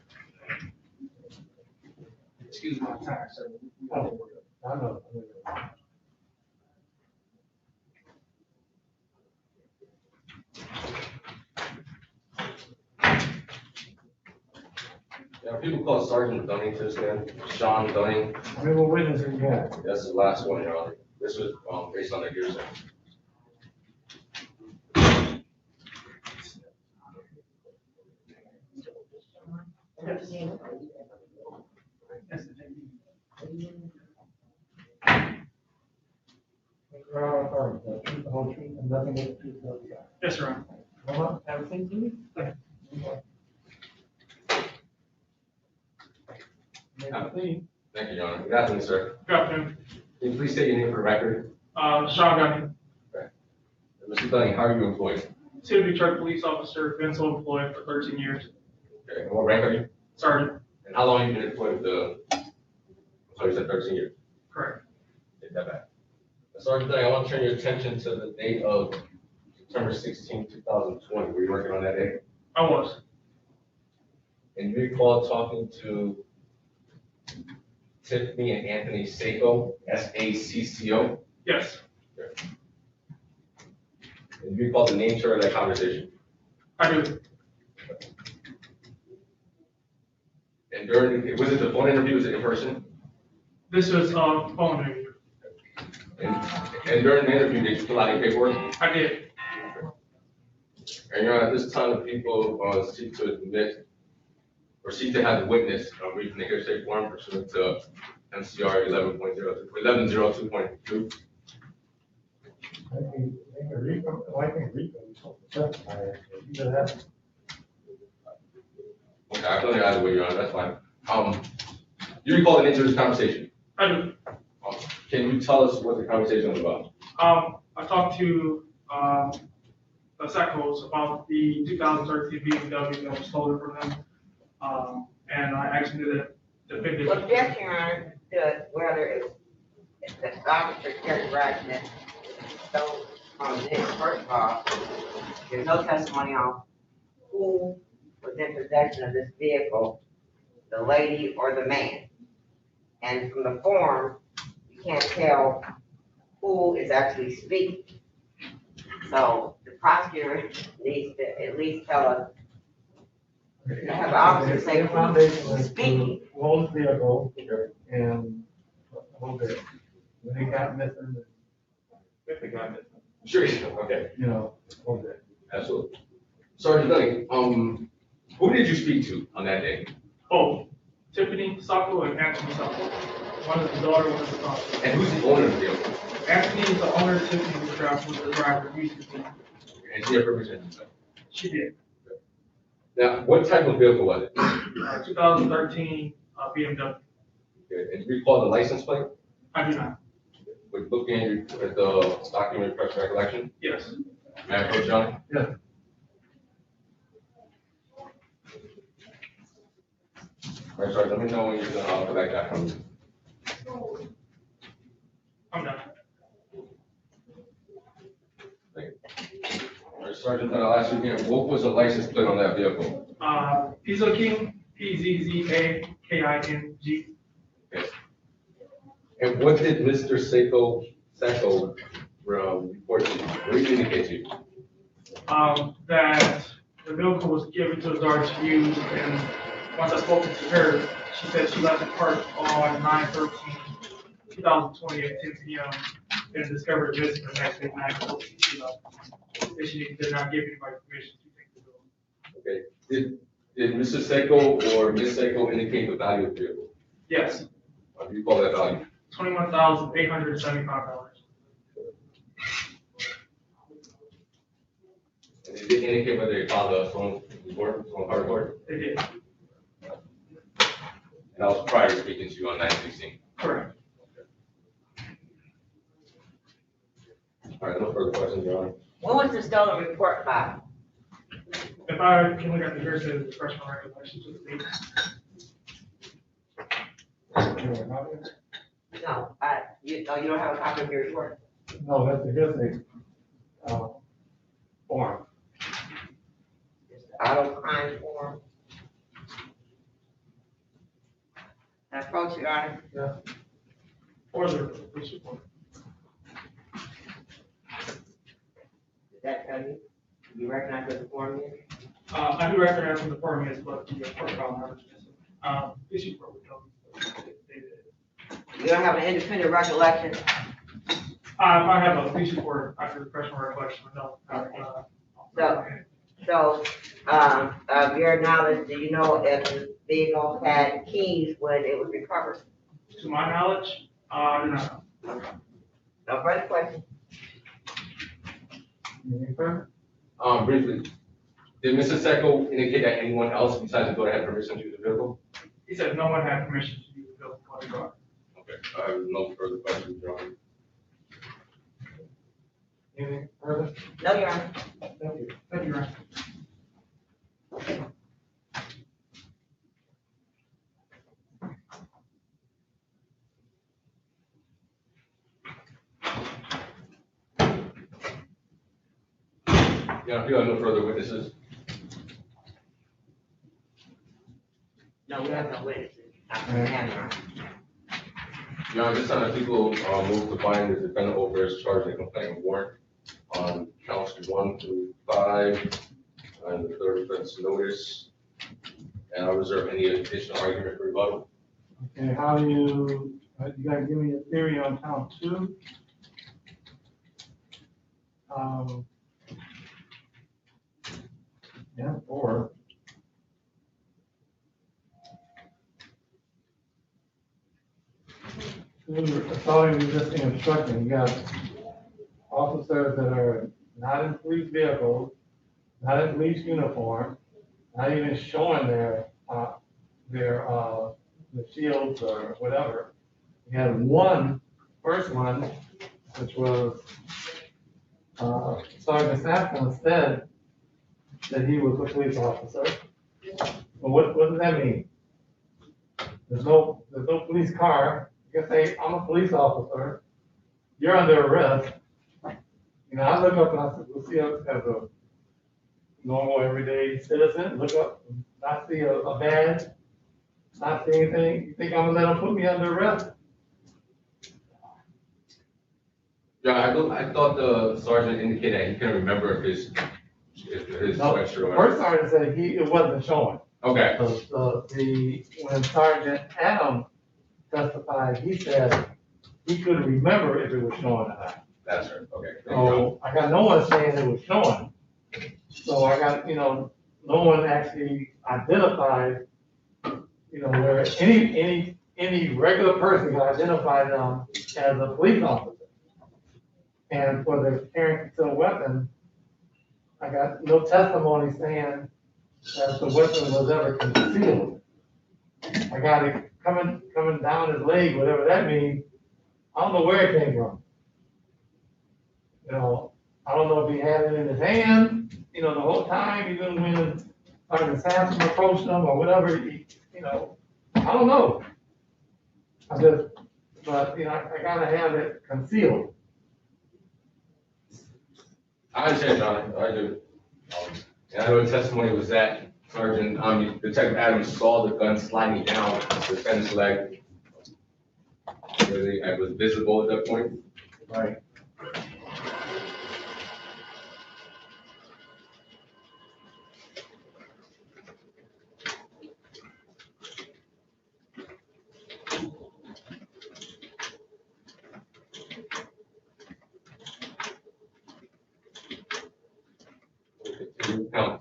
Excuse my time, sir. Oh, I know. Yeah, people call Sergeant Dunning to this man, Sean Dunning. How many more witnesses you got? That's the last one, Your Honor. This was based on the hearsay. The whole truth and nothing but the truth. Yes, sir. Come on, have a seat, please. Have a seat. Thank you, Your Honor. Good afternoon, sir. Good afternoon. Can you please state your name for the record? Sean Gunning, Mr. Dunning, how are you employed? City of Detroit police officer, been so employed for 13 years. Okay, and what rank are you? Sergeant, And how long have you been employed with so you said 13 years? correct. Take that back. Sergeant Dunning, I want to turn your attention to the date of September 16, 2020. Were you working on that day? I was. And you recall talking to Tiffany and Anthony Sacco, Sacco. Yes, And you recall the nature of that conversation? I do. And during, was it the phone interview, was it in person? This was, phone interview. And during the interview, did you fill out any paperwork? I did. And you're at this time, the people seek to admit or seek to have the witness read from the hearsay form pursuant to MCR 1102.2. I can read them, testify, either that. Okay, I've done it either way, Your Honor, that's fine. You recall the nature of this conversation? I do. Can you tell us what the conversation was about? I talked to, the Sackos about the 2013 BMW that was stolen from them. And I actually did a defendant. Well, yes, Your Honor, whether it's the officer characterizing it, so, this, first of all, there's no testimony on who was in possession of this vehicle, the lady or the man. And from the form, you can't tell who is actually speaking. So the prosecutor needs to at least tell us, have the officer say who's speaking. What was the vehicle, and what was it, when they got missing, If they got it. Sure, okay, you know, what was it? absolutely. Sergeant Dunning, who did you speak to on that day? Oh, Tiffany Sacco and Anthony Sacco. One is the daughter, one is the son. And who's the owner of the vehicle? Anthony is the owner, Tiffany was the driver, used to be. And she had permission to do so. She did. Now, what type of vehicle was it? 2013 BMW. Okay, and you recall the license plate? I do not. With looking at the document fresh recollection? Yes. May I approach Johnny? Yeah. All right, Sergeant, let me know when you're done, I'll collect that from you. I'm done. All right, Sergeant, then I'll ask you again, what was the license plate on that vehicle? Pizzo King, PZZAKING. Okay. And what did Mr. Sacco report to you? What did he indicate to you? That the vehicle was given to his daughter to use, and once I spoke to her, she said she left it parked on 9/13/2020 at 10 p.m. and discovered it missing the next day, 9/14, and she did not give anybody permission to take the vehicle. Okay, did Mr. Sacco or Ms. Sacco indicate the value of the vehicle? Yes, What do you call that value? $21,875. And did they indicate whether they filed a stolen report, stolen car report? They did. And that was prior to speaking to you on 9/16. Correct. All right, no further questions, Your Honor. When was the stolen report filed? If I can look at the hearsay, the freshman recollection to the date. No, you don't have a copy of your report. No, that's a good thing. Form. It's the auto crime form. I approach Your Honor. Yeah. Or the police report. Did that tell you? Do you recognize what the form is? I do recognize what the form is, but the protocol numbers missing. Police report would tell me. You don't have an independent recollection? I have a police report after the freshman recollection, but no. So, your knowledge, do you know if the vehicle had keys when it was recovered? To my knowledge, I do not know. No further question? Any further? Briefly, did Mr. Sacco indicate that anyone else besides the daughter had permission to use the vehicle? He said no one had permission to use the vehicle for the car. Okay, I have no further questions, Your Honor. Anything further? No, Your Honor. Thank you. Thank you, Ryan. Yeah, if you have no further witnesses, No, we have no witnesses. I have, Your Honor. Your Honor, this time the people move to find the defendant over as charged in a complaint warrant on counts 1 through 5 and the third offense notice. And I'll reserve any additional argument for rebuttal. Okay, how do you gotta give me a theory on count 2? Yeah, 4. Assaulting, resisting, obstructing, you got officers that are not in police vehicles, not in police uniform, not even showing their the shields or whatever. You had first one, which was, Sergeant Sampson said that he was a police officer. Well, what does that mean? There's no police car. You can say, I'm a police officer. You're under arrest. You know, I look up and I said, we'll see as a normal everyday citizen, look up, not see a badge, not see anything. You think I'm gonna let them put me under arrest? Yeah, I thought the sergeant indicated that he couldn't remember if his No, sweatshirt. first sergeant said it wasn't showing. Okay. When Sergeant Adam testified, he said he couldn't remember if it was showing or not. That's right. Okay. So I got no one saying it was showing. So I got, no one actually identified, where any regular person can identify them as a police officer. And for the carrying concealed weapon, I got no testimony saying that the weapon was ever concealed. I got it coming down his leg, whatever that means. I don't know where it came from. I don't know if he had it in his hand, the whole time, even when Sergeant Sampson approached him or whatever, I don't know. But I gotta have it concealed. I understand, John. I do. And I know the testimony was that Detective Adams saw the gun sliding down the defendant's leg. Really, it was visible at that point. Right. Count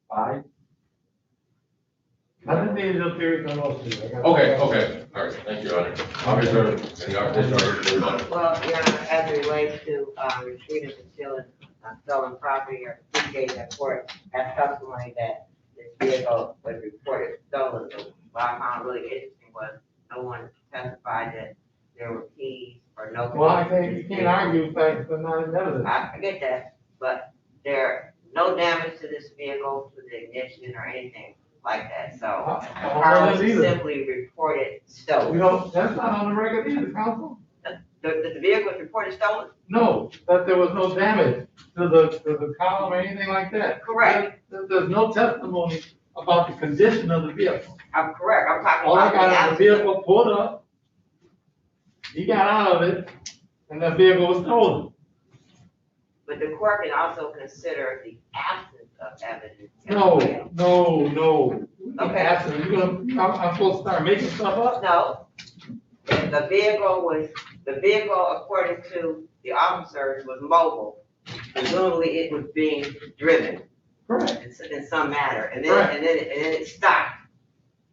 5. I just needed a theory on those two. Okay. All right. Thank you, Your Honor. I'll reserve any additional argument for rebuttal. Well, Your Honor, as it relates to, retrieving, concealing, stolen property or appreciating the court, as testimony that this vehicle was reported stolen. So what I found really interesting was no one testified that there were keys or no. Well, you can't argue facts, but not in evidence. I get that, but there no damage to this vehicle, to the ignition or anything like that, so. How was it simply reported stolen? That's not on the record either, counsel. The vehicle was reported stolen? No, that there was no damage to the column or anything like that. Correct. There's no testimony about the condition of the vehicle. I'm correct, I'm talking All I about. got is the vehicle pulled up, he got out of it, and the vehicle was stolen. But the court can also consider the absence of evidence. No. Okay. Absence, I'm supposed to start making stuff up? No, the vehicle, according to the officers, was mobile. Presumably it was being driven. Correct. In some manner, and then it stopped.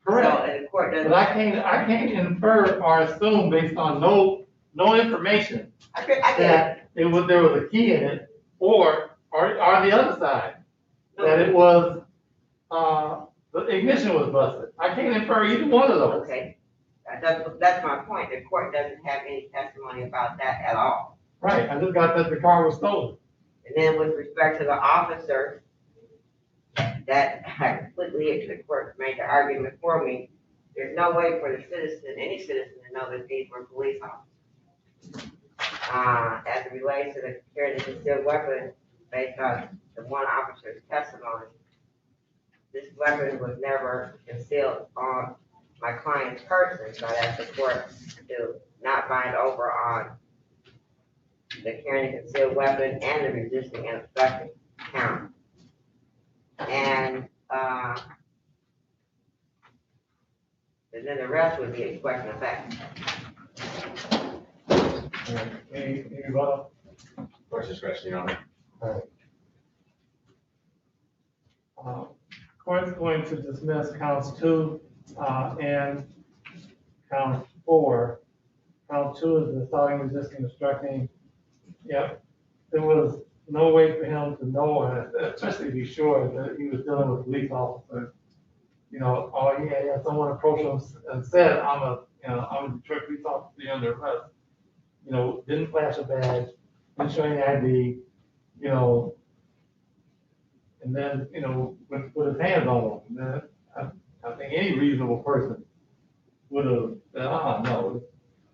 Correct. So, and the court doesn't. But I can't infer or assume based on no information that there was a key in it, or the other side, that it was, the ignition was busted. I can't infer either one of those. Okay, that's my point. The court doesn't have any testimony about that at all. Right, I just got that the car was stolen. And then with respect to the officer, that I completely, the court made the argument for me. There's no way for the citizen, any citizen, to know that these were police officers. As it relates to the carrying the concealed weapon, based on the one officer's testimony, this weapon was never concealed on my client's person, so I asked the court to not bind over on the carrying a concealed weapon and the resisting and obstructing count. And then the rest would be a question of fact. Any rebuttal? Court's discretion, Your Honor. Court's going to dismiss counts 2 and count 4. Count 2 is the assaulting, resisting, obstructing. Yep. There was no way for him to know, especially to be sure that he was dealing with a police officer. You know, oh yeah, someone approached him and said, I'm a Detroit police officer, you're under arrest. You know, didn't flash a badge, didn't show any ID, you know, and then, you know, put his hands on him. I think any reasonable person would have said, no,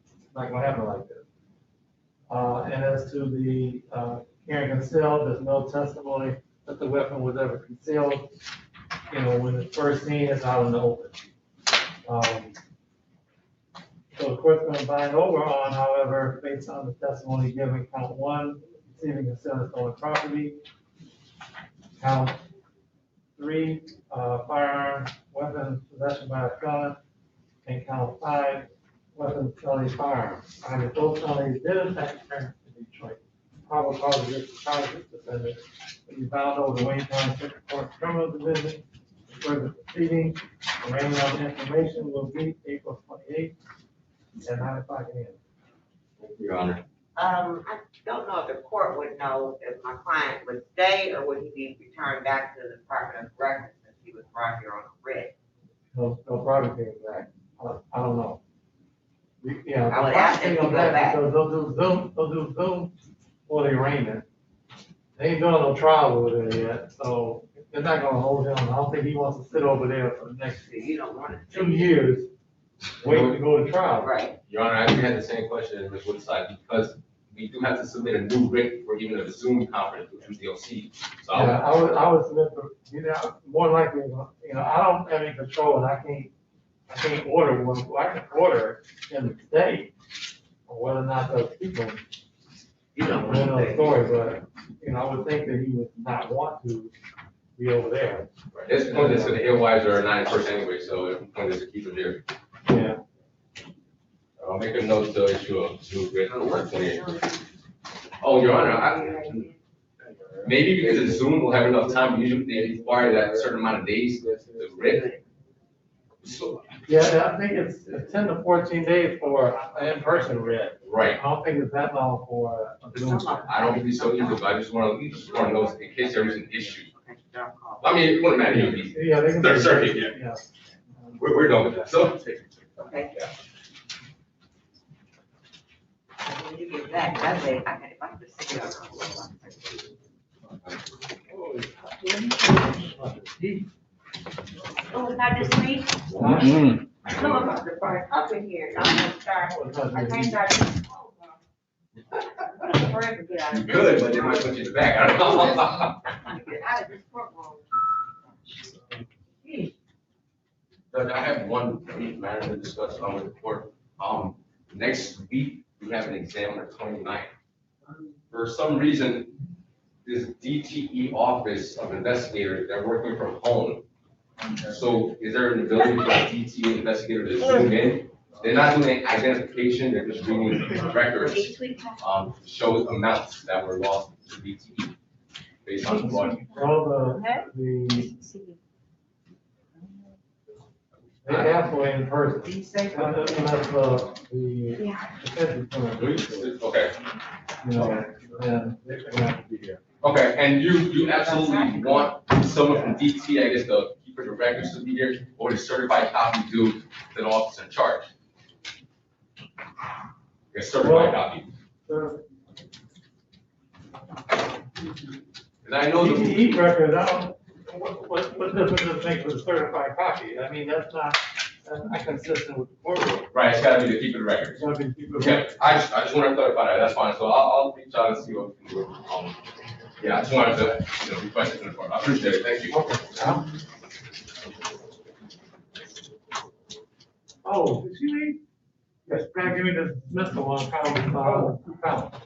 it's not gonna happen like this. And as to the carrying concealed, there's no testimony that the weapon was ever concealed. You know, when it's first seen, it's out in the open. So the court's gonna bind over on, however, based on the testimony given, count 1, receiving concealed and stolen property. Count 3, firearm, weapon, possession by a felon. And count 5, weapon, felony, firearm. And if those felonies did affect parents in Detroit, probable cause of this charges defendant will be bound over the Wayne County Circuit Court Criminal Division. Further proceeding, arraignment on the information will be April 28th at 9 o'clock a.m. Thank you, Your Honor. I don't know if the court would know if my client would stay or would he be returned back to the Department of Corrections since he was brought here on a writ. No private came back. I don't know. Yeah, I would ask him to go back. because they'll do Zoom for the arraignment. They ain't doing no trial over there yet, so they're not gonna hold him. I don't think he wants to sit over there for the next You don't want it. 2 years waiting to go to trial. Right. Your Honor, I actually had the same question as Ms. Woodside, because we do have to submit a new writ for even a Zoom conference with MDOC. So Yeah, I would submit for, you know, more likely, you know, I don't have any control and I can't order one. Well, I can order him to stay, or whether or not those people, You don't I want don't know the to. story, but, you know, I would think that he would not want to be over there. Right. This point is, so the alewives are not in person anyway, so the point is to keep them here. Yeah. I'll make a note to issue a new writ for 28. Oh, Your Honor, maybe because it's Zoom, we'll have enough time. Usually they require that certain amount of days to writ. So, Yeah, I think it's 10 to 14 days for an in-person read. right. I don't think it's that long for a Zoom. I don't believe so either, but I just want to know in case there is an issue. I mean, it wouldn't matter. Yeah, they can. Third circuit, yeah. We're done with that. So. Okay. When you get back, I say, I can, if I could sit down. Oh, it's not just me? No, I'm not the first up in here. I'm gonna start. I can't start. Good, but they might put you back. I don't know. Get out of this courtroom. Judge, I have one brief matter to discuss with the court. Next week, we have an exam on the 29th. For some reason, this DTE office of investigators, they're working from home. So is there an ability for a DTE investigator to zoom in? They're not doing any identification, they're just reading records, shows amounts that were lost to DTE based on the budget. Well, they have to in person. Unless the defense is Okay. you know, then they're gonna have to be here. Okay, and you absolutely want someone from DT, I guess, the keeper of the records to be here, or the certified copy due to the officer in charge? A certified copy. And I know the. DTE records, I don't, what difference does it make for the certified copy? I mean, that's not consistent with the court rule. Right, it's gotta be the keeper of the records. It's gotta be keep it Okay, I just wanted to clarify that, that's fine, so I'll reach out and see what we can do. Yeah, I just wanted to, request it from the court, I appreciate it, thank you. Okay. Oh, did she leave? Yes, can I give me the dismissal on count, 2 counts?